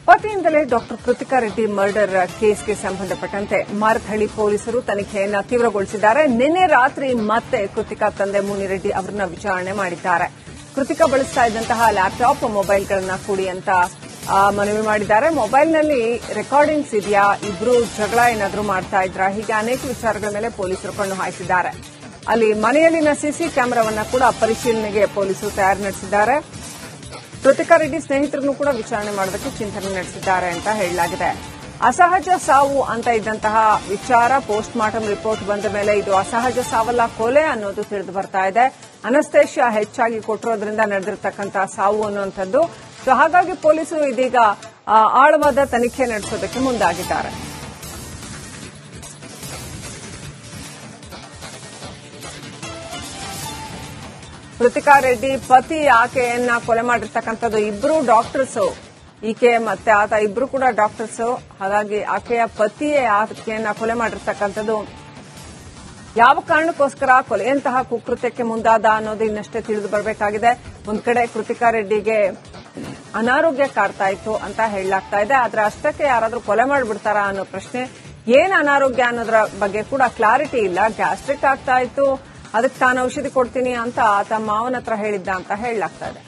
ಪತಿಯಿಂದಲೇ doctor Krithika Reddy murder ಕೇಸ್ಗೆ ಸಂಬಂಧಪಟ್ಟಂತೆ ಮಾರತಹಳ್ಳಿ ಪೊಲೀಸರು ತನಿಖೆಯನ್ನು ತೀವ್ರಗೊಳಿಸಿದ್ದಾರೆ. ನಿನ್ನೆ ರಾತ್ರಿ ಮತ್ತೆ ಕೃತಿಕಾ ತಂದೆ ಮುನಿರೆಡ್ಡಿ ಅವರನ್ನ ವಿಚಾರಣೆ ಮಾಡಿದ್ದಾರೆ. ಕೃತಿಕಾ ಬಳಸ್ತಾ ಇದ್ದಂತಹ ಲ್ಯಾಪ್ಟಾಪ್, ಮೊಬೈಲ್ಗಳನ್ನು ಕೊಡಿ ಅಂತ ಮನವಿ ಮಾಡಿದ್ದಾರೆ. ಮೊಬೈಲ್ನಲ್ಲಿ ರೆಕಾರ್ಡಿಂಗ್ಸ್ ಇದೆಯಾ, ಇಬ್ರು ಜಗಳ ಏನಾದರೂ ಮಾಡ್ತಾ ಇದ್ರಾ, ಹೀಗೆ ಅನೇಕ ವಿಚಾರಗಳ ಮೇಲೆ ಪೊಲೀಸರು ಕಣ್ಣು ಹಾಯಿಸಿದ್ದಾರೆ. ಅಲ್ಲಿ ಮನೆಯಲ್ಲಿನ ಸಿಸಿ ಕ್ಯಾಮೆರಾವನ್ನ ಕೂಡ ಪರಿಶೀಲನೆಗೆ ಪೊಲೀಸರು ತಯಾರಿ ನಡೆಸಿದ್ದಾರೆ. ಕೃತಿಕಾ ರೆಡ್ಡಿ ಸ್ನೇಹಿತರನ್ನು ಕೂಡ ವಿಚಾರಣೆ ಮಾಡೋದಕ್ಕೆ ಚಿಂತನೆ ನಡೆಸಿದ್ದಾರೆ ಅಂತ ಹೇಳಲಾಗಿದೆ. ಅಸಹಜ ಸಾವು ಅಂತ ಇದ್ದಂತಹ ವಿಚಾರ ಪೋಸ್ಟ್ ಮಾರ್ಟಂ ರಿಪೋರ್ಟ್ ಬಂದ ಮೇಲೆ ಇದು ಅಸಹಜ ಸಾವಲ್ಲ, ಕೊಲೆ ಅನ್ನೋದು ತಿಳಿದು ಬರ್ತಾ ಇದೆ. ಅನಸ್ತೇಷಿಯಾ ಹೆಚ್ಚಾಗಿ ಕೊಟ್ಟಿರೋದ್ರಿಂದ ನಡೆದಿರತಕ್ಕಂತಹ ಸಾವು ಅನ್ನುವಂಥದ್ದು. ಸೊ ಹಾಗಾಗಿ ಪೊಲೀಸರು ಇದೀಗ ಆಳವಾದ ತನಿಖೆ ನಡೆಸೋದಕ್ಕೆ ಮುಂದಾಗಿದ್ದಾರೆ. ಕೃತಿಕಾ ರೆಡ್ಡಿ ಪತಿ ಆಕೆಯನ್ನ ಕೊಲೆ ಮಾಡಿರ್ತಕ್ಕಂಥದ್ದು. ಇಬ್ರು ಡಾಕ್ಟರ್ಸ್, ಈಕೆ ಮತ್ತೆ ಆತ ಇಬ್ರು ಕೂಡ ಡಾಕ್ಟರ್ಸ್. ಹಾಗಾಗಿ ಆಕೆಯ ಪತಿಯೇ ಆಕೆಯನ್ನ ಕೊಲೆ ಮಾಡಿರ್ತಕ್ಕಂಥದ್ದು. ಯಾವ ಕಾರಣಕ್ಕೋಸ್ಕರ ಕೊಲೆಯಂತಹ ಕುಕೃತ್ಯಕ್ಕೆ ಮುಂದಾದ ಅನ್ನೋದು ಇನ್ನಷ್ಟೇ ತಿಳಿದು ಬರಬೇಕಾಗಿದೆ. ಒಂದ್ ಕಡೆ ಕೃತಿಕಾ ರೆಡ್ಡಿಗೆ ಅನಾರೋಗ್ಯ ಕಾಡ್ತಾ ಇತ್ತು ಅಂತ ಹೇಳಲಾಗ್ತಾ ಇದೆ. ಆದ್ರೆ ಅಷ್ಟಕ್ಕೆ ಯಾರಾದ್ರೂ ಕೊಲೆ ಮಾಡಿಬಿಡ್ತಾರಾ ಅನ್ನೋ ಪ್ರಶ್ನೆ. ಏನ್ ಅನಾರೋಗ್ಯ ಅನ್ನೋದ್ರ ಬಗ್ಗೆ ಕೂಡ ಕ್ಲಾರಿಟಿ ಇಲ್ಲ. ಗ್ಯಾಸ್ಟ್ರಿಕ್ ಆಗ್ತಾ ಇತ್ತು, ಅದಕ್ಕೆ ತಾನು ಔಷಧಿ ಕೊಡ್ತೀನಿ ಅಂತ ತಮ್ಮ ಮಾವನ ಹತ್ರ ಹೇಳಿದ್ದ ಅಂತ ಹೇಳಲಾಗ್ತಾ ಇದೆ.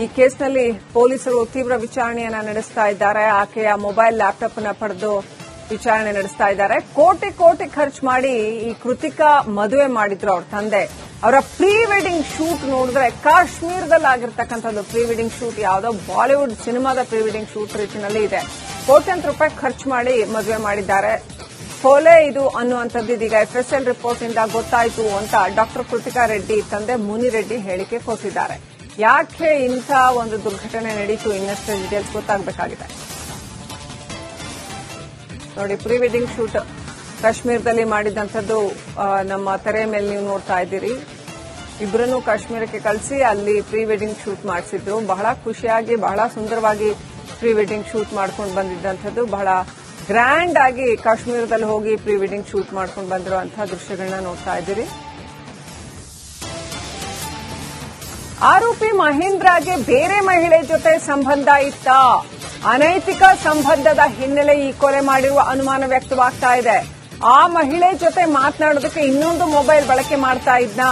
ಈ ಕೇಸ್ನಲ್ಲಿ ಪೊಲೀಸರು ತೀವ್ರ ವಿಚಾರಣೆಯನ್ನ ನಡೆಸ್ತಾ ಇದ್ದಾರೆ. ಆಕೆಯ ಮೊಬೈಲ್, ಲ್ಯಾಪ್ಟಾಪ್ ಅನ್ನ ಪಡೆದು ವಿಚಾರಣೆ ನಡೆಸ್ತಾ ಇದ್ದಾರೆ. ಕೋಟಿ ಕೋಟಿ ಖರ್ಚು ಮಾಡಿ ಈ ಕೃತಿಕಾ ಮದುವೆ ಮಾಡಿದ್ರು ಅವ್ರ ತಂದೆ. ಅವರ ಪ್ರೀ ವೆಡ್ಡಿಂಗ್ ಶೂಟ್ ನೋಡಿದ್ರೆ ಕಾಶ್ಮೀರದಲ್ಲಿ ಆಗಿರ್ತಕ್ಕಂಥದ್ದು ಪ್ರೀ ವೆಡ್ಡಿಂಗ್ ಶೂಟ್, ಯಾವುದೋ ಬಾಲಿವುಡ್ ಸಿನಿಮಾದ ಪ್ರೀ ವೆಡ್ಡಿಂಗ್ ಶೂಟ್ ರೀತಿಯಲ್ಲಿ ಇದೆ. ಕೋಟ್ಯಂತರ ರೂಪಾಯಿ ಖರ್ಚು ಮಾಡಿ ಮದುವೆ ಮಾಡಿದ್ದಾರೆ. ಕೊಲೆ ಇದು ಅನ್ನುವಂಥದ್ದು ಇದೀಗ ಎಫ್ಎಸ್ಎಲ್ ರಿಪೋರ್ಟ್ ಇಂದ ಗೊತ್ತಾಯಿತು ಅಂತ ಡಾಕ್ಟರ್ ಕೃತಿಕಾ ರೆಡ್ಡಿ ತಂದೆ ಮುನಿರೆಡ್ಡಿ ಹೇಳಿಕೆ ಕೊಟ್ಟಿದ್ದಾರೆ. ಯಾಕೆ ಇಂಥ ಒಂದು ದುರ್ಘಟನೆ ನಡೀತು, ಇನ್ನಷ್ಟು ಡೀಟೇಲ್ಸ್ ಗೊತ್ತಾಗಬೇಕಾಗಿದೆ. ನೋಡಿ, ಪ್ರೀ ವೆಡ್ಡಿಂಗ್ ಶೂಟ್ ಕಾಶ್ಮೀರದಲ್ಲಿ ಮಾಡಿದಂಥದ್ದು ನಮ್ಮ ತೆರೆ ಮೇಲೆ ನೀವು ನೋಡ್ತಾ ಇದ್ದೀರಿ. ಇಬ್ಬರನ್ನು ಕಾಶ್ಮೀರಕ್ಕೆ ಕಳಿಸಿ ಅಲ್ಲಿ ಪ್ರೀ ವೆಡ್ಡಿಂಗ್ ಶೂಟ್ ಮಾಡಿಸಿದ್ರು. ಬಹಳ ಖುಷಿಯಾಗಿ, ಬಹಳ ಸುಂದರವಾಗಿ ಪ್ರೀ ವೆಡ್ಡಿಂಗ್ ಶೂಟ್ ಮಾಡ್ಕೊಂಡು ಬಂದಿದ್ದಂಥದ್ದು. ಬಹಳ ಗ್ರ್ಯಾಂಡ್ ಆಗಿ ಕಾಶ್ಮೀರದಲ್ಲಿ ಹೋಗಿ ಪ್ರೀ ವೆಡ್ಡಿಂಗ್ ಶೂಟ್ ಮಾಡ್ಕೊಂಡು ಬಂದಿರುವಂತಹ ದೃಶ್ಯಗಳನ್ನ ನೋಡ್ತಾ ಇದ್ದೀರಿ. ಆರೋಪಿ ಮಹೇಂದ್ರಗೆ ಬೇರೆ ಮಹಿಳೆ ಜೊತೆ ಸಂಬಂಧ ಇತ್ತ? ಅನೈತಿಕ ಸಂಬಂಧದ ಹಿನ್ನೆಲೆ ಈ ಕೊಲೆ ಮಾಡಿರುವ ಅನುಮಾನ ವ್ಯಕ್ತವಾಗ್ತಾ ಇದೆ. ಆ ಮಹಿಳೆ ಜೊತೆ ಮಾತನಾಡೋದಕ್ಕೆ ಇನ್ನೊಂದು ಮೊಬೈಲ್ ಬಳಕೆ ಮಾಡ್ತಾ ಇದ್ನ?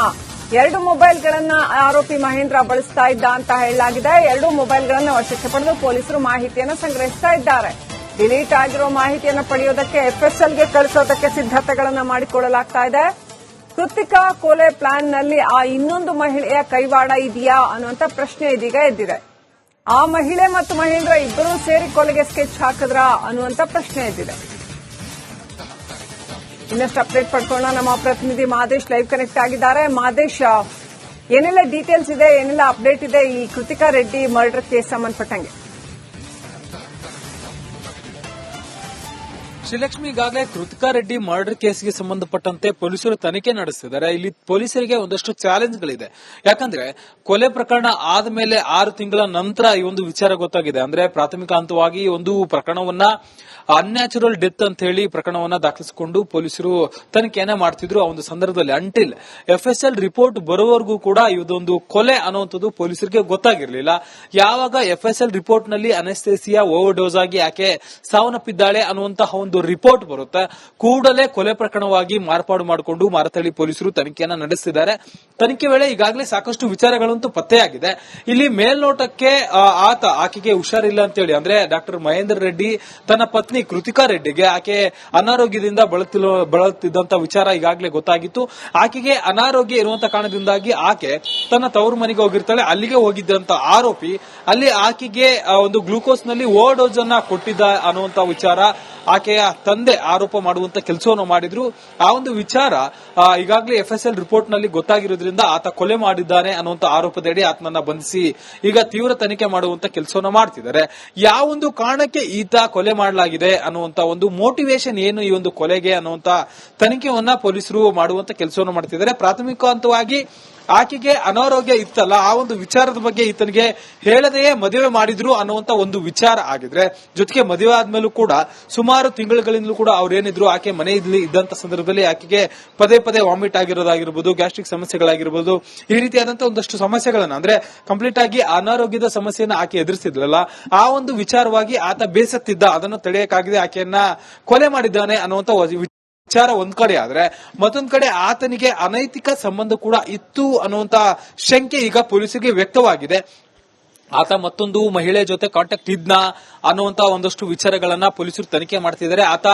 2 ಮೊಬೈಲ್ಗಳನ್ನ ಆರೋಪಿ ಮಹೇಂದ್ರ ಬಳಸ್ತಾ ಇದ್ದ ಅಂತ ಹೇಳಲಾಗಿದೆ. 2 ಮೊಬೈಲ್ಗಳನ್ನು ವಶಕ್ಕೆ ಪಡೆದು ಪೊಲೀಸರು ಮಾಹಿತಿಯನ್ನು ಸಂಗ್ರಹಿಸ್ತಾ ಇದ್ದಾರೆ. ಡಿಲೀಟ್ ಆಗಿರೋ ಮಾಹಿತಿಯನ್ನು ಪಡೆಯೋದಕ್ಕೆ ಎಫ್ಎಸ್ಎಲ್ಗೆ ಕಳಿಸೋದಕ್ಕೆ ಸಿದ್ದತೆಗಳನ್ನು ಮಾಡಿಕೊಳ್ಳಲಾಗ್ತಾ ಇದೆ. ಕೃತಿಕಾ ಕೊಲೆ ಪ್ಲಾನ್ನಲ್ಲಿ ಆ ಇನ್ನೊಂದು ಮಹಿಳೆಯ ಕೈವಾಡ ಇದೆಯಾ ಅನ್ನುವಂಥ ಪ್ರಶ್ನೆ ಇದೀಗ ಎದ್ದಿದೆ. ಆ ಮಹಿಳೆ ಮತ್ತು ಮಹೇಂದ್ರ ಇಬ್ಬರೂ ಸೇರಿ ಕೊಲೆಗೆ ಸ್ಕೆಚ್ ಹಾಕಿದ್ರಾ ಅನ್ನುವಂಥ ಪ್ರಶ್ನೆ ಎದ್ದಿದೆ. ಇನ್ನಷ್ಟು ಅಪ್ಡೇಟ್ ಪಡ್ಕೊಳ್ಳೋಣ. ನಮ್ಮ ಪ್ರತಿನಿಧಿ ಮಾದೇಶ್ ಲೈವ್ ಕನೆಕ್ಟ್ ಆಗಿದ್ದಾರೆ. ಮಾದೇಶ್, ಏನೆಲ್ಲ ಡೀಟೇಲ್ಸ್ ಇದೆ, ಏನೆಲ್ಲ ಅಪ್ಡೇಟ್ ಇದೆ ಈ ಕೃತಿಕಾ ರೆಡ್ಡಿ ಮರ್ಡರ್ ಕೇಸ್ ಸಂಬಂಧಪಟ್ಟಂಗೆ? ಶ್ರೀಲಕ್ಷ್ಮಿ, ಈಗಾಗಲೇ ಕೃತಿಕಾ ರೆಡ್ಡಿ ಮರ್ಡರ್ ಕೇಸ್ಗೆ ಸಂಬಂಧಪಟ್ಟಂತೆ ಪೊಲೀಸರು ತನಿಖೆ ನಡೆಸಿದ್ದಾರೆ. ಇಲ್ಲಿ ಪೊಲೀಸರಿಗೆ ಒಂದಷ್ಟು ಚಾಲೆಂಜ್ಗಳಿದೆ. ಯಾಕಂದ್ರೆ ಕೊಲೆ ಪ್ರಕರಣ ಆದ ಮೇಲೆ 6 ತಿಂಗಳ ನಂತರ ಈ ಒಂದು ವಿಚಾರ ಗೊತ್ತಾಗಿದೆ. ಅಂದ್ರೆ ಪ್ರಾಥಮಿಕ ಹಂತವಾಗಿ ಒಂದು ಪ್ರಕರಣವನ್ನ ಅನ್ಯಾಚುರಲ್ ಡೆತ್ ಅಂತ ಹೇಳಿ ಪ್ರಕರಣವನ್ನ ದಾಖಲಿಸಿಕೊಂಡು ಪೊಲೀಸರು ತನಿಖೆಯನ್ನ ಮಾಡ್ತಿದ್ರು. ಆ ಒಂದು ಸಂದರ್ಭದಲ್ಲಿ ಅಂಟಿಲ್ ಎಫ್ಎಸ್ಎಲ್ ರಿಪೋರ್ಟ್ ಬರೋವರೆಗೂ ಕೂಡ ಇದೊಂದು ಕೊಲೆ ಅನ್ನುವಂಥದ್ದು ಪೊಲೀಸರಿಗೆ ಗೊತ್ತಾಗಿರಲಿಲ್ಲ. ಯಾವಾಗ ಎಫ್ಎಸ್ಎಲ್ ರಿಪೋರ್ಟ್ ನಲ್ಲಿ ಅನೆಸ್ಥೇಸಿಯಾ ಓವರ್ ಡೋಸ್ ಆಗಿ ಆಕೆ ಸಾವನ್ನಪ್ಪಿದ್ದಾಳೆ ಅನ್ನುವಂತಹ ಒಂದು ರಿಪೋರ್ಟ್ ಬರುತ್ತೆ, ಕೂಡಲೇ ಕೊಲೆ ಪ್ರಕರಣವಾಗಿ ಮಾರ್ಪಾಡು ಮಾಡಿಕೊಂಡು ಮಾರತಹಳ್ಳಿ ಪೊಲೀಸರು ತನಿಖೆಯನ್ನ ನಡೆಸಿದ್ದಾರೆ. ತನಿಖೆ ವೇಳೆ ಈಗಾಗಲೇ ಸಾಕಷ್ಟು ವಿಚಾರಗಳಂತೂ ಪತ್ತೆಯಾಗಿದೆ. ಇಲ್ಲಿ ಮೇಲ್ನೋಟಕ್ಕೆ ಆಕೆಗೆ ಹುಷಾರಿಲ್ಲ ಅಂತೇಳಿ, ಅಂದ್ರೆ ಡಾಕ್ಟರ್ ಮಹೇಂದ್ರ ರೆಡ್ಡಿ ತನ್ನ ಪತ್ನಿ ಕೃತಿಕಾ ರೆಡ್ಡಿಗೆ ಆಕೆ ಅನಾರೋಗ್ಯದಿಂದ ಬಳಲುತ್ತಿದ್ದಂತ ವಿಚಾರ ಈಗಾಗಲೇ ಗೊತ್ತಾಗಿತ್ತು. ಆಕೆಗೆ ಅನಾರೋಗ್ಯ ಇರುವಂತಹ ಕಾರಣದಿಂದಾಗಿ ಆಕೆ ತನ್ನ ತವರು ಮನೆಗೆ ಹೋಗಿರ್ತಾಳೆ. ಅಲ್ಲಿಗೆ ಹೋಗಿದ್ದಂತ ಆರೋಪಿ ಅಲ್ಲಿ ಆಕೆಗೆ ಒಂದು ಗ್ಲೂಕೋಸ್ ನಲ್ಲಿ ಓವರ್ ಡೋಸ್ ಅನ್ನ ಕೊಟ್ಟಿದ್ದ ಅನ್ನುವಂತ ವಿಚಾರ ಆಕೆಯ ತಂದೆ ಆರೋಪ ಮಾಡುವಂತ ಕೆಲಸವನ್ನು ಮಾಡಿದ್ರು. ಆ ಒಂದು ವಿಚಾರ ಈಗಾಗಲೇ ಎಫ್ಎಸ್ಎಲ್ ರಿಪೋರ್ಟ್ ನಲ್ಲಿ ಗೊತ್ತಾಗಿರೋದ್ರಿಂದ ಆತ ಕೊಲೆ ಮಾಡಿದ್ದಾನೆ ಅನ್ನುವಂತ ಆರೋಪದಡಿ ಆತನನ್ನ ಬಂಧಿಸಿ ಈಗ ತೀವ್ರ ತನಿಖೆ ಮಾಡುವಂತ ಕೆಲಸವನ್ನು ಮಾಡ್ತಿದ್ದಾರೆ. ಯಾವೊಂದು ಕಾರಣಕ್ಕೆ ಈತ ಕೊಲೆ ಮಾಡಲಾಗಿದೆ ಅನ್ನುವಂತ ಒಂದು ಮೋಟಿವೇಶನ್ ಏನು ಈ ಒಂದು ಕೊಲೆಗೆ ಅನ್ನುವಂತ ತನಿಖೆಯನ್ನ ಪೊಲೀಸರು ಮಾಡುವಂತ ಕೆಲಸವನ್ನು ಮಾಡ್ತಿದ್ದಾರೆ. ಪ್ರಾಥಮಿಕ ಹಂತವಾಗಿ ಆಕೆಗೆ ಅನಾರೋಗ್ಯ ಇತ್ತಲ್ಲ, ಆ ಒಂದು ವಿಚಾರದ ಬಗ್ಗೆ ಈತನಿಗೆ ಹೇಳದೆಯೇ ಮದುವೆ ಮಾಡಿದ್ರು ಅನ್ನುವಂತ ಒಂದು ವಿಚಾರ ಆಗಿದ್ರೆ, ಜೊತೆಗೆ ಮದುವೆ ಆದ್ಮೇಲೂ ಕೂಡ ಸುಮಾರು ತಿಂಗಳುಗಳಿಂದಲೂ ಕೂಡ ಅವ್ರೇನಿದ್ರು ಆಕೆ ಮನೆಯಲ್ಲಿ ಇದ್ದಂತ ಸಂದರ್ಭದಲ್ಲಿ ಆಕೆಗೆ ಪದೇ ಪದೇ ವಾಮಿಟ್ ಆಗಿರೋದಾಗಿರ್ಬೋದು, ಗ್ಯಾಸ್ಟ್ರಿಕ್ ಸಮಸ್ಯೆಗಳಾಗಿರ್ಬೋದು, ಈ ರೀತಿಯಾದಂತಹ ಒಂದಷ್ಟು ಸಮಸ್ಯೆಗಳನ್ನ ಅಂದ್ರೆ ಕಂಪ್ಲೀಟ್ ಆಗಿ ಅನಾರೋಗ್ಯದ ಸಮಸ್ಯೆಯನ್ನ ಆಕೆ ಎದುರಿಸಿದ್ಲಲ್ಲ, ಆ ಒಂದು ವಿಚಾರವಾಗಿ ಆತ ಬೇಸತ್ತಿದ್ದ, ಅದನ್ನು ತಡೆಯಕ್ಕಾಗದೆ ಆಕೆಯನ್ನ ಕೊಲೆ ಮಾಡಿದ್ದಾನೆ ಅನ್ನುವಂತ ವಿಚಾರ ಒಂದ್ ಕಡೆ ಆದ್ರೆ, ಮತ್ತೊಂದ್ ಕಡೆ ಆತನಿಗೆ ಅನೈತಿಕ ಸಂಬಂಧ ಕೂಡ ಇತ್ತು ಅನ್ನುವಂತ ಶಂಕೆ ಈಗ ಪೊಲೀಸರಿಗೆ ವ್ಯಕ್ತವಾಗಿದೆ. ಆತ ಮತ್ತೊಂದು ಮಹಿಳೆ ಜೊತೆ ಕಾಂಟ್ಯಾಕ್ಟ್ ಇದ್ನಾ ಅನ್ನುವಂತ ಒಂದಷ್ಟು ವಿಚಾರಗಳನ್ನ ಪೊಲೀಸರು ತನಿಖೆ ಮಾಡ್ತಿದ್ದಾರೆ. ಆತ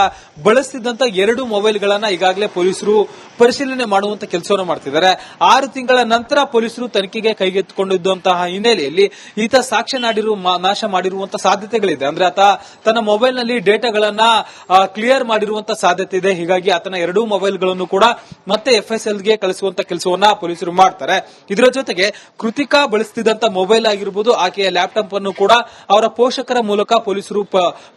ಬಳಸ್ತಿದ್ದಂತ 2 ಮೊಬೈಲ್ಗಳನ್ನ ಈಗಾಗಲೇ ಪೊಲೀಸರು ಪರಿಶೀಲನೆ ಮಾಡುವಂತ ಕೆಲಸವನ್ನು ಮಾಡ್ತಿದ್ದಾರೆ. 6 ತಿಂಗಳ ನಂತರ ಪೊಲೀಸರು ತನಿಖೆಗೆ ಕೈಗೆತ್ತಿಕೊಂಡಿದ್ದಂತಹ ಹಿನ್ನೆಲೆಯಲ್ಲಿ ಈತ ಸಾಕ್ಷ್ಯ ನಾಶ ಮಾಡಿರುವಂತಹ ಸಾಧ್ಯತೆಗಳಿದೆ. ಅಂದ್ರೆ ಆತ ತನ್ನ ಮೊಬೈಲ್ ನಲ್ಲಿ ಡೇಟಾಗಳನ್ನ ಕ್ಲಿಯರ್ ಮಾಡಿರುವಂತಹ ಸಾಧ್ಯತೆ ಇದೆ. ಹೀಗಾಗಿ ಆತನ 2 ಮೊಬೈಲ್ಗಳನ್ನು ಕೂಡ ಮತ್ತೆ FSLಗೆ ಕಳಿಸುವಂತ ಕೆಲಸವನ್ನ ಪೊಲೀಸರು ಮಾಡ್ತಾರೆ. ಇದರ ಜೊತೆಗೆ ಕೃತಿಕಾ ಬಳಸ್ತಿದ್ದಂತ ಮೊಬೈಲ್ ಆಗಿರಬಹುದು, ಆಕೆಯ ಲ್ಯಾಪ್ಟಾಪ್ ಅನ್ನು ಕೂಡ ಅವರ ಪೋಷಕರ ಮೂಲಕ ಪೊಲೀಸರು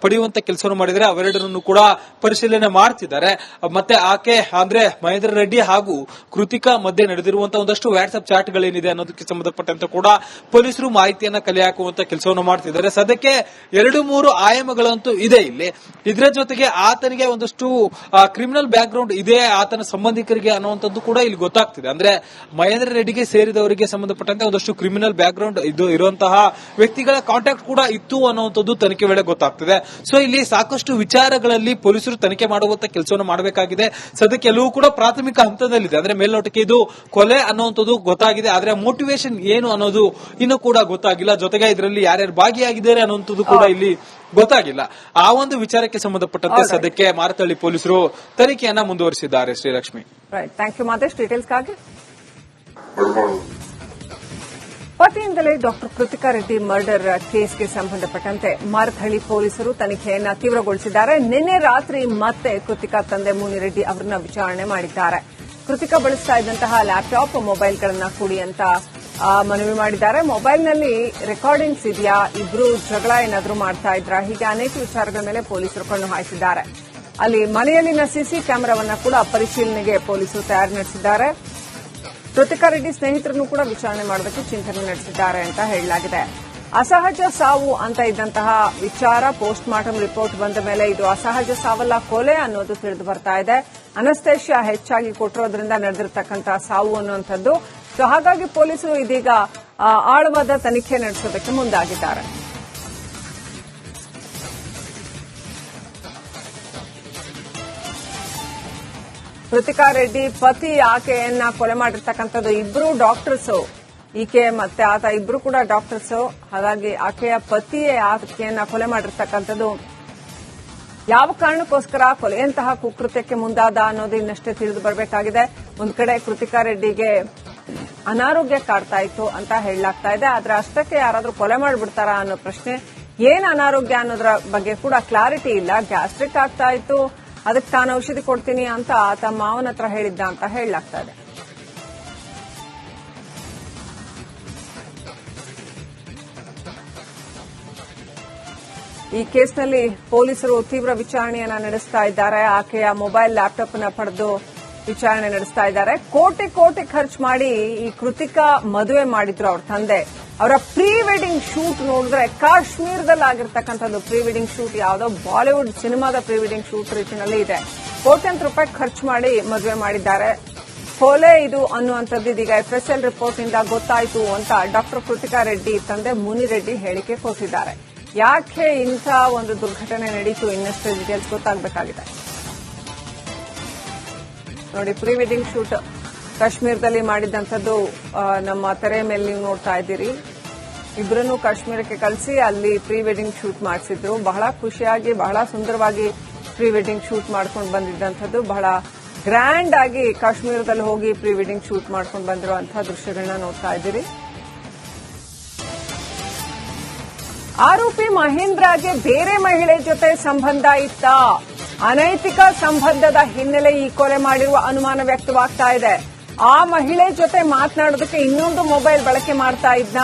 ಪಡೆಯುವಂತ ಕೆಲಸವನ್ನು ಮಾಡಿದರೆ, ಅವೆರಡರನ್ನು ಕೂಡ ಪರಿಶೀಲನೆ ಮಾಡ್ತಿದ್ದಾರೆ. ಮತ್ತೆ ಆಕೆ ಅಂದ್ರೆ ಮಹೇಂದ್ರ ರೆಡ್ಡಿ ಹಾಗೂ ಕೃತಿಕಾ ಮಧ್ಯೆ ನಡೆದಿರುವಂತಹ ಒಂದಷ್ಟು ವಾಟ್ಸ್ಆಪ್ ಚಾಟ್ಗಳೇನಿದೆ ಅನ್ನೋದಕ್ಕೆ ಸಂಬಂಧಪಟ್ಟಂತೆ ಕೂಡ ಪೊಲೀಸರು ಮಾಹಿತಿಯನ್ನ ಕಲೆ ಹಾಕುವಂತ ಕೆಲಸವನ್ನು ಮಾಡ್ತಿದ್ದಾರೆ. ಸದ್ಯಕ್ಕೆ 2-3 ಆಯಾಮಗಳಂತೂ ಇದೆ ಇಲ್ಲಿ. ಇದರ ಜೊತೆಗೆ ಆತನಿಗೆ ಒಂದಷ್ಟು ಕ್ರಿಮಿನಲ್ ಬ್ಯಾಕ್ ಗ್ರೌಂಡ್ ಇದೆ ಆತನ ಸಂಬಂಧಿಕರಿಗೆ ಅನ್ನುವಂಥದ್ದು ಕೂಡ ಇಲ್ಲಿ ಗೊತ್ತಾಗ್ತಿದೆ. ಅಂದ್ರೆ ಮಹೇಂದ್ರ ರೆಡ್ಡಿಗೆ ಸೇರಿದವರಿಗೆ ಸಂಬಂಧಪಟ್ಟಂತೆ ಒಂದಷ್ಟು ಕ್ರಿಮಿನಲ್ ಬ್ಯಾಕ್ ಗ್ರೌಂಡ್ ಇದು ಇರುವಂತಹ ವ್ಯಕ್ತಿಗಳ ಕಾಂಟ್ಯಾಕ್ಟ್ ಕೂಡ ಇತ್ತು ಅನ್ನುವಂಥದ್ದು ತನಿಖೆ ವೇಳೆ ಗೊತ್ತಾಗ್ತಿದೆ. ಸೊ ಇಲ್ಲಿ ಸಾಕಷ್ಟು ವಿಚಾರಗಳಲ್ಲಿ ಪೊಲೀಸರು ತನಿಖೆ ಮಾಡುವಂತ ಕೆಲಸವನ್ನು ಮಾಡಬೇಕಾಗಿದೆ. ಸದ್ಯಕ್ಕೆ ಎಲ್ಲವೂ ಕೂಡ ಪ್ರಾಥಮಿಕ ಹಂತದಲ್ಲಿದೆ. ಅಂದ್ರೆ ಮೇಲ್ನೋಟಕ್ಕೆ ಇದು ಕೊಲೆ ಅನ್ನುವಂಥದ್ದು ಗೊತ್ತಾಗಿದೆ, ಆದ್ರೆ ಮೋಟಿವೇಶನ್ ಏನು ಅನ್ನೋದು ಇನ್ನೂ ಕೂಡ ಗೊತ್ತಾಗಿಲ್ಲ. ಜೊತೆಗೆ ಇದರಲ್ಲಿ ಯಾರ್ಯಾರು ಭಾಗಿಯಾಗಿದ್ದಾರೆ ಅನ್ನುವಂಥದ್ದು ಕೂಡ ಇಲ್ಲಿ ಗೊತ್ತಾಗಿಲ್ಲ. ಆ ಒಂದು ವಿಚಾರಕ್ಕೆ ಸಂಬಂಧಪಟ್ಟಂತೆ ಸದ್ಯಕ್ಕೆ ಮಾರತಹಳ್ಳಿ ಪೊಲೀಸರು ತನಿಖೆಯನ್ನ ಮುಂದುವರಿಸಿದ್ದಾರೆ. Srilakshmi, thank you Madesh. ಡೀಟೇಲ್ಸ್ಗಾಗಿ ಪತಿಯಿಂದಲೇ ಡಾಕ್ಟರ್ ಕೃತಿಕಾ ರೆಡ್ಡಿ ಮರ್ಡರ್ ಕೇಸ್ಗೆ ಸಂಬಂಧಪಟ್ಟಂತೆ ಮಾರತಹಳ್ಳಿ ಪೊಲೀಸರು ತನಿಖೆಯನ್ನ ತೀವ್ರಗೊಳಿಸಿದ್ದಾರೆ. ನಿನ್ನೆ ರಾತ್ರಿ ಮತ್ತೆ ಕೃತಿಕಾ ತಂದೆ ಮುನಿರೆಡ್ಡಿ ಅವರನ್ನ ವಿಚಾರಣೆ ಮಾಡಿದ್ದಾರೆ. ಕೃತಿಕಾ ಬಳಸ್ತಾ ಇದ್ದಂತಹ ಲ್ಯಾಪ್ಟಾಪ್, ಮೊಬೈಲ್ಗಳನ್ನ ಕೊಡಿ ಅಂತ ಮನವಿ ಮಾಡಿದ್ದಾರೆ. ಮೊಬೈಲ್ನಲ್ಲಿ ರೆಕಾರ್ಡಿಂಗ್ಸ್ ಇದೆಯಾ, ಇಬ್ರು ಜಗಳ ಏನಾದ್ರೂ ಮಾಡ್ತಾ ಇದ್ರಾ, ಹೀಗೆ ಅನೇಕ ವಿಚಾರಗಳ ಮೇಲೆ ಪೊಲೀಸರು ಕಣ್ಣು ಹಾಯಿಸಿದ್ದಾರೆ. ಅಲ್ಲಿ ಮನೆಯಲ್ಲಿನ ಸಿಸಿ ಕ್ಯಾಮೆರಾವನ್ನ ಕೂಡ ಪರಿಶೀಲನೆಗೆ ಪೊಲೀಸರು ತಯಾರಿ ನಡೆಸಿದ್ದಾರೆ. ಕೃತಿಕಾ ರೆಡ್ಡಿ ಸ್ನೇಹಿತರನ್ನು ಕೂಡ ವಿಚಾರಣೆ ಮಾಡೋದಕ್ಕೆ ಚಿಂತನೆ ನಡೆಸಿದ್ದಾರೆ ಅಂತ ಹೇಳಲಾಗಿದೆ. ಅಸಹಜ ಸಾವು ಅಂತ ಇದ್ದಂತಹ ವಿಚಾರ ಪೋಸ್ಟ್ ಮಾರ್ಟಮ್ ರಿಪೋರ್ಟ್ ಬಂದ ಮೇಲೆ ಇದು ಅಸಹಜ ಸಾವಲ್ಲ, ಕೊಲೆ ಅನ್ನೋದು ತಿಳಿದು ಬರ್ತಾ ಇದೆ. ಅನಸ್ತೇಷಿಯಾ ಹೆಚ್ಚಾಗಿ ಕೊಟ್ಟಿರೋದ್ರಿಂದ ನಡೆದಿರತಕ್ಕಂತಹ ಸಾವು ಅನ್ನುವಂಥದ್ದು. ಸೊ ಹಾಗಾಗಿ ಪೊಲೀಸರು ಇದೀಗ ಆಳವಾದ ತನಿಖೆ ನಡೆಸೋದಕ್ಕೆ ಮುಂದಾಗಿದ್ದಾರೆ. ಕೃತಿಕಾ ರೆಡ್ಡಿ ಪತಿ ಆಕೆಯನ್ನ ಕೊಲೆ ಮಾಡಿರ್ತಕ್ಕಂಥದ್ದು. ಇಬ್ರು ಡಾಕ್ಟರ್ಸ್, ಈಕೆ ಮತ್ತೆ ಆತ ಇಬ್ರು ಕೂಡ ಡಾಕ್ಟರ್ಸ್. ಹಾಗಾಗಿ ಆಕೆಯ ಪತಿಯೇ ಆಕೆಯನ್ನ ಕೊಲೆ ಮಾಡಿರ್ತಕ್ಕಂಥದ್ದು. ಯಾವ ಕಾರಣಕ್ಕೋಸ್ಕರ ಕೊಲೆಯಂತಹ ಕುಕೃತ್ಯಕ್ಕೆ ಮುಂದಾದ ಅನ್ನೋದು ಇನ್ನಷ್ಟೇ ತಿಳಿದು ಬರಬೇಕಾಗಿದೆ. ಒಂದ್ ಕಡೆ ಕೃತಿಕಾ ರೆಡ್ಡಿಗೆ ಅನಾರೋಗ್ಯ ಕಾಡ್ತಾ ಇತ್ತು ಅಂತ ಹೇಳಲಾಗ್ತಾ ಇದೆ. ಆದ್ರೆ ಅಷ್ಟಕ್ಕೆ ಯಾರಾದ್ರೂ ಕೊಲೆ ಮಾಡಿಬಿಡ್ತಾರಾ ಅನ್ನೋ ಪ್ರಶ್ನೆ. ಏನ್ ಅನಾರೋಗ್ಯ ಅನ್ನೋದ್ರ ಬಗ್ಗೆ ಕೂಡ ಕ್ಲಾರಿಟಿ ಇಲ್ಲ. ಗ್ಯಾಸ್ಟ್ರಿಕ್ ಆಗ್ತಾ ಇತ್ತು, ಅದಕ್ಕೆ ತಾನು ಔಷಧಿ ಕೊಡ್ತೀನಿ ಅಂತ ತಮ್ಮ ಮಾವನ ಹತ್ರ ಹೇಳಿದ್ದ ಅಂತ ಹೇಳಲಾಗ್ತಾ ಇದೆ. ಈ ಕೇಸ್ನಲ್ಲಿ ಪೊಲೀಸರು ತೀವ್ರ ವಿಚಾರಣೆಯನ್ನ ನಡೆಸ್ತಾ ಇದ್ದಾರೆ. ಆಕೆಯ ಮೊಬೈಲ್ ಲ್ಯಾಪ್ಟಾಪ್ ಅನ್ನ ಪಡೆದು ವಿಚಾರಣೆ ನಡೆಸ್ತಾ ಇದ್ದಾರೆ. ಕೋಟಿ ಕೋಟಿ ಖರ್ಚು ಮಾಡಿ ಈ ಕೃತಿಕಾ ಮದುವೆ ಮಾಡಿದ್ರು ಅವ್ರ ತಂದೆ. ಅವರ ಪ್ರೀ ವೆಡ್ಡಿಂಗ್ ಶೂಟ್ ನೋಡಿದ್ರೆ ಕಾಶ್ಮೀರದಲ್ಲಿ ಆಗಿರ್ತಕ್ಕಂಥದ್ದು ಪ್ರೀ ವೆಡ್ಡಿಂಗ್ ಶೂಟ್, ಯಾವುದೋ ಬಾಲಿವುಡ್ ಸಿನಿಮಾದ ಪ್ರೀ ವೆಡ್ಡಿಂಗ್ ಶೂಟ್ ರೀತಿಯಲ್ಲಿ ಇದೆ. ಕೋಟ್ಯಂತರ ರೂಪಾಯಿ ಖರ್ಚು ಮಾಡಿ ಮದುವೆ ಮಾಡಿದ್ದಾರೆ. ಕೊಲೆ ಇದು ಅನ್ನುವಂಥದ್ದು ಇದೀಗ FSL ರಿಪೋರ್ಟ್ ನಿಂದ ಗೊತ್ತಾಯಿತು ಅಂತ ಡಾಕ್ಟರ್ ಕೃತಿಕಾ ರೆಡ್ಡಿ ತಂದೆ ಮುನಿರೆಡ್ಡಿ ಹೇಳಿಕೆ ಕೊಟ್ಟಿದ್ದಾರೆ. ಯಾಕೆ ಇಂಥ ಒಂದು ದುರ್ಘಟನೆ ನಡೀತು, ಇನ್ನಷ್ಟು ಡೀಟೇಲ್ಸ್ ಗೊತ್ತಾಗಬೇಕಾಗಿದೆ. ನೋಡಿ, ಪ್ರೀ ವೆಡ್ಡಿಂಗ್ ಶೂಟ್ ಕಾಶ್ಮೀರದಲ್ಲಿ ಮಾಡಿದಂಥದ್ದು ನಮ್ಮ ತೆರೆ ಮೇಲೆ ನೀವು ನೋಡ್ತಾ ಇದ್ದೀರಿ. ಇಬ್ಬರನ್ನು ಕಾಶ್ಮೀರಕ್ಕೆ ಕಳಿಸಿ ಅಲ್ಲಿ ಪ್ರೀ ವೆಡ್ಡಿಂಗ್ ಶೂಟ್ ಮಾಡಿಸಿದ್ರು. ಬಹಳ ಖುಷಿಯಾಗಿ, ಬಹಳ ಸುಂದರವಾಗಿ ಪ್ರೀ ವೆಡ್ಡಿಂಗ್ ಶೂಟ್ ಮಾಡ್ಕೊಂಡು ಬಂದಿದ್ದಂಥದ್ದು. ಬಹಳ ಗ್ರ್ಯಾಂಡ್ ಆಗಿ ಕಾಶ್ಮೀರದಲ್ಲಿ ಹೋಗಿ ಪ್ರೀ ವೆಡ್ಡಿಂಗ್ ಶೂಟ್ ಮಾಡ್ಕೊಂಡು ಬಂದಿರುವಂತಹ ದೃಶ್ಯಗಳನ್ನ ನೋಡ್ತಾ ಇದ್ದೀರಿ. ಆರೋಪಿ ಮಹೇಂದ್ರಗೆ ಬೇರೆ ಮಹಿಳೆ ಜೊತೆ ಸಂಬಂಧ ಇತ್ತ? ಅನೈತಿಕ ಸಂಬಂಧದ ಹಿನ್ನೆಲೆ ಈ ಕೊಲೆ ಮಾಡಿರುವ ಅನುಮಾನ ವ್ಯಕ್ತವಾಗ್ತಾ ಇದೆ. ಆ ಮಹಿಳೆ ಜೊತೆ ಮಾತನಾಡೋದಕ್ಕೆ ಇನ್ನೊಂದು ಮೊಬೈಲ್ ಬಳಕೆ ಮಾಡ್ತಾ ಇದ್ನ?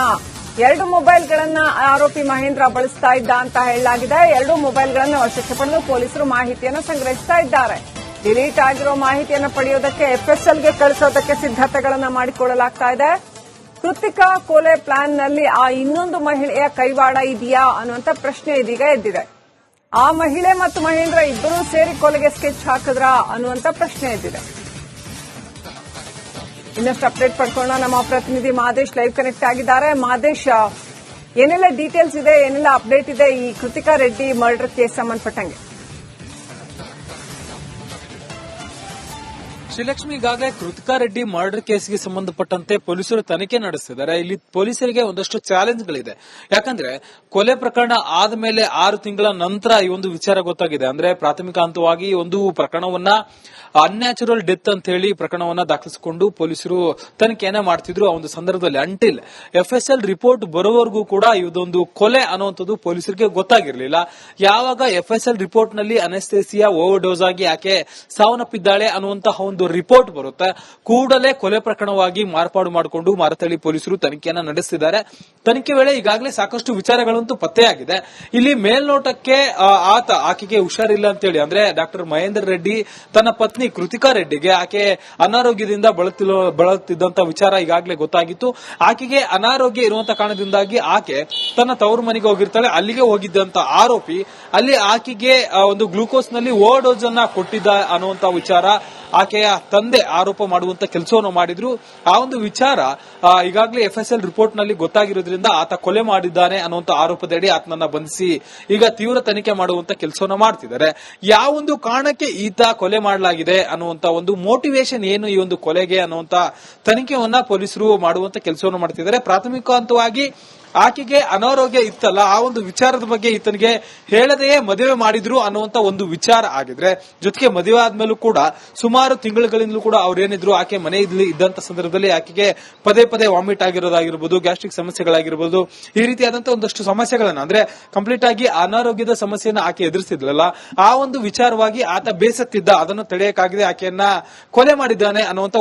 2 ಮೊಬೈಲ್ಗಳನ್ನ ಆರೋಪಿ ಮಹೇಂದ್ರ ಬಳಸ್ತಾ ಇದ್ದ ಅಂತ ಹೇಳಲಾಗಿದೆ. 2 ಮೊಬೈಲ್ಗಳನ್ನು ವಶಕ್ಕೆ ಪಡೆದು ಪೊಲೀಸರು ಮಾಹಿತಿಯನ್ನು ಸಂಗ್ರಹಿಸ್ತಾ ಇದ್ದಾರೆ. ಡಿಲೀಟ್ ಆಗಿರೋ ಮಾಹಿತಿಯನ್ನು ಪಡೆಯೋದಕ್ಕೆ ಎಫ್ಎಸ್ಎಲ್ಗೆ ಕಳಿಸೋದಕ್ಕೆ ಸಿದ್ಧತೆಗಳನ್ನ ಮಾಡಿಕೊಳ್ಳಲಾಗ್ತಾ ಇದೆ. ಕೃತಿಕಾ ಕೊಲೆ ಪ್ಲಾನ್ನಲ್ಲಿ ಆ ಇನ್ನೊಂದು ಮಹಿಳೆಯ ಕೈವಾಡ ಇದೆಯಾ ಅನ್ನುವಂತ ಪ್ರಶ್ನೆ ಇದೀಗ ಎದ್ದಿದೆ. ಆ ಮಹಿಳೆ ಮತ್ತು ಮಹೇಂದ್ರ ಇಬ್ಬರೂ ಸೇರಿ ಕೊಲೆಗೆ ಸ್ಕೆಚ್ ಹಾಕಿದ್ರಾ ಅನ್ನುವಂತ ಪ್ರಶ್ನೆ ಎದ್ದಿದೆ. ಇನ್ನಷ್ಟು ಅಪ್ಡೇಟ್ ಪಡ್ಕೊಳ್ಳೋಣ. ನಮ್ಮ ಪ್ರತಿನಿಧಿ ಮಾದೇಶ್ ಲೈವ್ ಕನೆಕ್ಟ್ ಆಗಿದ್ದಾರೆ. ಮಾದೇಶ್, ಏನೆಲ್ಲ ಡೀಟೇಲ್ಸ್ ಇದೆ, ಏನೆಲ್ಲ ಅಪ್ಡೇಟ್ ಇದೆ ಈ ಕೃತಿಕಾ ರೆಡ್ಡಿ ಮರ್ಡರ್ ಕೇಸ್ ಸಂಬಂಧಪಟ್ಟಂಗೆ? ಶ್ರೀಲಕ್ಷ್ಮಿ, ಈಗಾಗಲೇ ಕೃತಿಕಾ ರೆಡ್ಡಿ ಮರ್ಡರ್ ಕೇಸ್ಗೆ ಸಂಬಂಧಪಟ್ಟಂತೆ ಪೊಲೀಸರು ತನಿಖೆ ನಡೆಸಿದ್ದಾರೆ. ಇಲ್ಲಿ ಪೊಲೀಸರಿಗೆ ಒಂದಷ್ಟು ಚಾಲೆಂಜ್ಗಳಿದೆ. ಯಾಕಂದ್ರೆ ಕೊಲೆ ಪ್ರಕರಣ ಆದ ಮೇಲೆ 6 ತಿಂಗಳ ನಂತರ ಈ ಒಂದು ವಿಚಾರ ಗೊತ್ತಾಗಿದೆ. ಅಂದ್ರೆ ಪ್ರಾಥಮಿಕ ಹಂತವಾಗಿ ಈ ಒಂದು ಪ್ರಕರಣವನ್ನ ಅನ್ಯಾಚುರಲ್ ಡೆತ್ ಅಂತ ಹೇಳಿ ಪ್ರಕರಣವನ್ನ ದಾಖಲಿಸಿಕೊಂಡು ಪೊಲೀಸರು ತನಿಖೆಯನ್ನ ಮಾಡ್ತಿದ್ರು. ಆ ಒಂದು ಸಂದರ್ಭದಲ್ಲಿ ಅಂಟಿಲ್ ಎಫ್ಎಸ್ಎಲ್ ರಿಪೋರ್ಟ್ ಬರೋವರೆಗೂ ಕೂಡ ಇದೊಂದು ಕೊಲೆ ಅನ್ನುವಂಥದ್ದು ಪೊಲೀಸರಿಗೆ ಗೊತ್ತಾಗಿರಲಿಲ್ಲ. ಯಾವಾಗ ಎಫ್ಎಸ್ಎಲ್ ರಿಪೋರ್ಟ್ ನಲ್ಲಿ ಅನೆಸ್ಥೇಸಿಯಾ ಓವರ್ ಡೋಸ್ ಆಗಿ ಆಕೆ ಸಾವನ್ನಪ್ಪಿದ್ದಾಳೆ ಅನ್ನುವಂತಹ ಒಂದು ರಿಪೋರ್ಟ್ ಬರುತ್ತೆ, ಕೂಡಲೇ ಕೊಲೆ ಪ್ರಕರಣವಾಗಿ ಮಾರ್ಪಾಡು ಮಾಡಿಕೊಂಡು ಮಾರತಹಳ್ಳಿ ಪೊಲೀಸರು ತನಿಖೆಯನ್ನ ನಡೆಸಿದ್ದಾರೆ. ತನಿಖೆ ವೇಳೆ ಈಗಾಗಲೇ ಸಾಕಷ್ಟು ವಿಚಾರಗಳಂತೂ ಪತ್ತೆಯಾಗಿದೆ. ಇಲ್ಲಿ ಮೇಲ್ನೋಟಕ್ಕೆ ಆಕೆಗೆ ಹುಷಾರಿಲ್ಲ ಅಂತೇಳಿ, ಅಂದ್ರೆ ಡಾಕ್ಟರ್ ಮಹೇಂದ್ರ ರೆಡ್ಡಿ ತನ್ನ ಪತ್ನಿ ಕೃತಿಕಾ ರೆಡ್ಡಿಗೆ ಆಕೆ ಅನಾರೋಗ್ಯದಿಂದ ಬಳಲುತ್ತಿದ್ದಂತ ವಿಚಾರ ಈಗಾಗಲೇ ಗೊತ್ತಾಗಿತ್ತು. ಆಕೆಗೆ ಅನಾರೋಗ್ಯ ಇರುವಂತಹ ಕಾರಣದಿಂದಾಗಿ ಆಕೆ ತನ್ನ ತವರು ಮನೆಗೆ ಹೋಗಿರ್ತಾಳೆ. ಅಲ್ಲಿಗೆ ಹೋಗಿದ್ದಂತ ಆರೋಪಿ ಅಲ್ಲಿ ಆಕೆಗೆ ಒಂದು ಗ್ಲೂಕೋಸ್ ನಲ್ಲಿ ಓವರ್ ಡೋಸ್ ಅನ್ನ ಕೊಟ್ಟಿದ್ದ ಅನ್ನುವಂತ ವಿಚಾರ ಆಕೆಯ ತಂದೆ ಆರೋಪ ಮಾಡುವಂತ ಕೆಲಸವನ್ನು ಮಾಡಿದ್ರು. ಆ ಒಂದು ವಿಚಾರ ಈಗಾಗಲೇ ಎಫ್ಎಸ್ಎಲ್ ರಿಪೋರ್ಟ್ ನಲ್ಲಿ ಗೊತ್ತಾಗಿರೋದ್ರಿಂದ ಆತ ಕೊಲೆ ಮಾಡಿದ್ದಾನೆ ಅನ್ನುವಂತ ಆರೋಪದಡಿ ಆತನನ್ನ ಬಂಧಿಸಿ ಈಗ ತೀವ್ರ ತನಿಖೆ ಮಾಡುವಂತ ಕೆಲಸವನ್ನ ಮಾಡ್ತಿದ್ದಾರೆ. ಯಾವೊಂದು ಕಾರಣಕ್ಕೆ ಈತ ಕೊಲೆ ಮಾಡಲಾಗಿದೆ ಅನ್ನುವಂತ ಒಂದು ಮೋಟಿವೇಶನ್ ಏನು ಈ ಒಂದು ಕೊಲೆಗೆ ಅನ್ನುವಂತ ತನಿಖೆಯನ್ನ ಪೊಲೀಸರು ಮಾಡುವಂತ ಕೆಲಸವನ್ನು ಮಾಡ್ತಿದ್ದಾರೆ. ಪ್ರಾಥಮಿಕ ಹಂತವಾಗಿ ಆಕೆಗೆ ಅನಾರೋಗ್ಯ ಇತ್ತಲ್ಲ, ಆ ಒಂದು ವಿಚಾರದ ಬಗ್ಗೆ ಈತನಿಗೆ ಹೇಳದೆಯೇ ಮದುವೆ ಮಾಡಿದ್ರು ಅನ್ನುವಂತ ಒಂದು ವಿಚಾರ ಆಗಿದ್ರೆ, ಜೊತೆಗೆ ಮದುವೆ ಆದ್ಮೇಲೂ ಕೂಡ ಸುಮಾರು ತಿಂಗಳುಗಳಿಂದಲೂ ಕೂಡ ಅವ್ರೇನಿದ್ರು ಆಕೆ ಮನೆಯಲ್ಲಿ ಇದ್ದಂತ ಸಂದರ್ಭದಲ್ಲಿ ಆಕೆಗೆ ಪದೇ ಪದೇ ವಾಮಿಟ್ ಆಗಿರೋದಾಗಿರ್ಬೋದು, ಗ್ಯಾಸ್ಟ್ರಿಕ್ ಸಮಸ್ಯೆಗಳಾಗಿರ್ಬೋದು, ಈ ರೀತಿಯಾದಂತಹ ಒಂದಷ್ಟು ಸಮಸ್ಯೆಗಳನ್ನ, ಅಂದ್ರೆ ಕಂಪ್ಲೀಟ್ ಆಗಿ ಅನಾರೋಗ್ಯದ ಸಮಸ್ಯೆಯನ್ನ ಆಕೆ ಎದುರಿಸಿದ್ಲಲ್ಲ, ಆ ಒಂದು ವಿಚಾರವಾಗಿ ಆತ ಬೇಸತ್ತಿದ್ದ, ಅದನ್ನು ತಡೆಯಕ್ಕಾಗದೆ ಆಕೆಯನ್ನ ಕೊಲೆ ಮಾಡಿದ್ದಾನೆ ಅನ್ನುವಂತ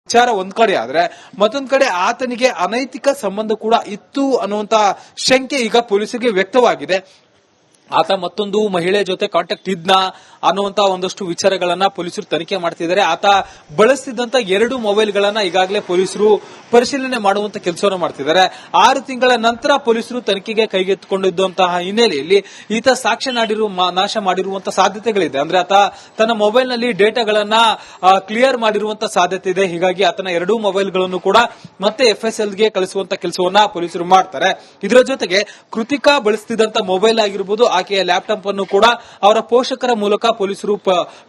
ವಿಚಾರ ಒಂದ್ ಕಡೆ ಆದ್ರೆ, ಮತ್ತೊಂದ್ ಕಡೆ ಆತನಿಗೆ ಅನೈತಿಕ ಸಂಬಂಧ ಕೂಡ ಇತ್ತು ಅನ್ನುವಂತ ಶಂಕೆ ಈಗ ಪೊಲೀಸರಿಗೆ ವ್ಯಕ್ತವಾಗಿದೆ. ಆತ ಮತ್ತೊಂದು ಮಹಿಳೆ ಜೊತೆ ಕಾಂಟ್ಯಾಕ್ಟ್ ಇದ್ನ ಅನ್ನುವಂತ ಒಂದಷ್ಟು ವಿಚಾರಗಳನ್ನ ಪೊಲೀಸರು ತನಿಖೆ ಮಾಡ್ತಿದ್ದಾರೆ. ಆತ ಬಳಸ್ತಿದ್ದಂತ 2 ಮೊಬೈಲ್ಗಳನ್ನ ಈಗಾಗಲೇ ಪೊಲೀಸರು ಪರಿಶೀಲನೆ ಮಾಡುವಂತ ಕೆಲಸವನ್ನು ಮಾಡ್ತಿದ್ದಾರೆ. 6 ತಿಂಗಳ ನಂತರ ಪೊಲೀಸರು ತನಿಖೆಗೆ ಕೈಗೆತ್ತಿಕೊಂಡಿದ್ದಂತಹ ಹಿನ್ನೆಲೆಯಲ್ಲಿ ಈತ ಸಾಕ್ಷ್ಯ ನಾಶ ಮಾಡಿರುವಂತಹ ಸಾಧ್ಯತೆಗಳಿದೆ. ಅಂದ್ರೆ ಆತ ತನ್ನ ಮೊಬೈಲ್ ನಲ್ಲಿ ಡೇಟಾಗಳನ್ನ ಕ್ಲಿಯರ್ ಮಾಡಿರುವಂತಹ ಸಾಧ್ಯತೆ ಇದೆ. ಹೀಗಾಗಿ ಆತನ 2 ಮೊಬೈಲ್ಗಳನ್ನು ಕೂಡ ಮತ್ತೆ ಎಫ್ಎಸ್ಎಲ್ಗೆ ಕಳಿಸುವಂತ ಕೆಲಸವನ್ನ ಪೊಲೀಸರು ಮಾಡ್ತಾರೆ. ಇದರ ಜೊತೆಗೆ ಕೃತಿಕಾ ಬಳಸ್ತಿದ್ದಂತ ಮೊಬೈಲ್ ಆಗಿರಬಹುದು, ಆಕೆಯ ಲ್ಯಾಪ್ಟಾಪ್ ಅನ್ನು ಕೂಡ ಅವರ ಪೋಷಕರ ಮೂಲಕ ಪೊಲೀಸರು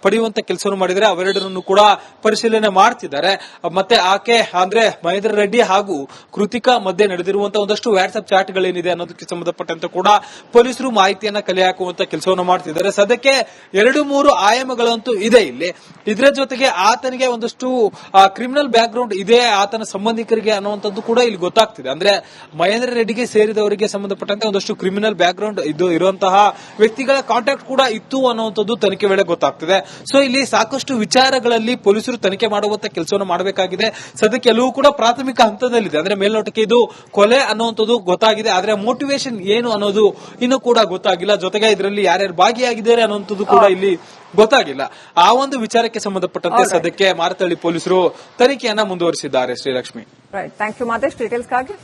ಪಡೆಯುವಂತ ಕೆಲಸವನ್ನು ಮಾಡಿದರೆ ಅವೆರಡರನ್ನು ಕೂಡ ಪರಿಶೀಲನೆ ಮಾಡ್ತಿದ್ದಾರೆ. ಮತ್ತೆ ಆಕೆ ಅಂದ್ರೆ ಮಹೇಂದ್ರ ರೆಡ್ಡಿ ಹಾಗೂ ಕೃತಿಕಾ ಮಧ್ಯೆ ನಡೆದಿರುವಂತಹ ಒಂದಷ್ಟು ವಾಟ್ಸ್ಆಪ್ ಚಾಟ್ಗಳೇನಿದೆ ಅನ್ನೋದಕ್ಕೆ ಸಂಬಂಧಪಟ್ಟಂತೆ ಕೂಡ ಪೊಲೀಸರು ಮಾಹಿತಿಯನ್ನ ಕಲೆ ಹಾಕುವಂತ ಕೆಲಸವನ್ನು ಮಾಡ್ತಿದ್ದಾರೆ. ಸದ್ಯಕ್ಕೆ 2-3 ಆಯಾಮಗಳಂತೂ ಇದೆ ಇಲ್ಲಿ. ಇದರ ಜೊತೆಗೆ ಆತನಿಗೆ ಒಂದಷ್ಟು ಕ್ರಿಮಿನಲ್ ಬ್ಯಾಕ್ ಗ್ರೌಂಡ್ ಇದೆ ಆತನ ಸಂಬಂಧಿಕರಿಗೆ ಅನ್ನುವಂಥದ್ದು ಕೂಡ ಇಲ್ಲಿ ಗೊತ್ತಾಗ್ತಿದೆ. ಅಂದ್ರೆ ಮಹೇಂದ್ರ ರೆಡ್ಡಿಗೆ ಸೇರಿದವರಿಗೆ ಸಂಬಂಧಪಟ್ಟಂತೆ ಒಂದಷ್ಟು ಕ್ರಿಮಿನಲ್ ಬ್ಯಾಕ್ ಗ್ರೌಂಡ್ ಇರುವಂತಹ ವ್ಯಕ್ತಿಗಳ ಕಾಂಟ್ಯಾಕ್ಟ್ ಕೂಡ ಇತ್ತು ಅನ್ನುವಂಥದ್ದು ತನಿಖೆ ವೇಳೆ ಗೊತ್ತಾಗ್ತಿದೆ. ಸೊ ಇಲ್ಲಿ ಸಾಕಷ್ಟು ವಿಚಾರಗಳಲ್ಲಿ ಪೊಲೀಸರು ತನಿಖೆ ಮಾಡುವಂತ ಕೆಲಸವನ್ನು ಮಾಡಬೇಕಾಗಿದೆ. ಸದ್ಯಕ್ಕೆ ಎಲ್ಲವೂ ಕೂಡ ಪ್ರಾಥಮಿಕ ಹಂತದಲ್ಲಿದೆ. ಅಂದ್ರೆ ಮೇಲ್ನೋಟಕ್ಕೆ ಇದು ಕೊಲೆ ಅನ್ನುವಂಥದ್ದು ಗೊತ್ತಾಗಿದೆ, ಆದ್ರೆ ಮೋಟಿವೇಶನ್ ಏನು ಅನ್ನೋದು ಇನ್ನೂ ಕೂಡ ಗೊತ್ತಾಗಿಲ್ಲ. ಜೊತೆಗೆ ಇದರಲ್ಲಿ ಯಾರ್ಯಾರು ಭಾಗಿಯಾಗಿದ್ದಾರೆ ಅನ್ನುವಂಥದ್ದು ಕೂಡ ಇಲ್ಲಿ ಗೊತ್ತಾಗಿಲ್ಲ. ಆ ಒಂದು ವಿಚಾರಕ್ಕೆ ಸಂಬಂಧಪಟ್ಟಂತೆ ಸದ್ಯಕ್ಕೆ ಮಾರತಹಳ್ಳಿ ಪೊಲೀಸರು ತನಿಖೆಯನ್ನ ಮುಂದುವರಿಸಿದ್ದಾರೆ. Srilakshmi, thank you Madesh ಡೀಟೇಲ್ಸ್ಗಾಗಿ.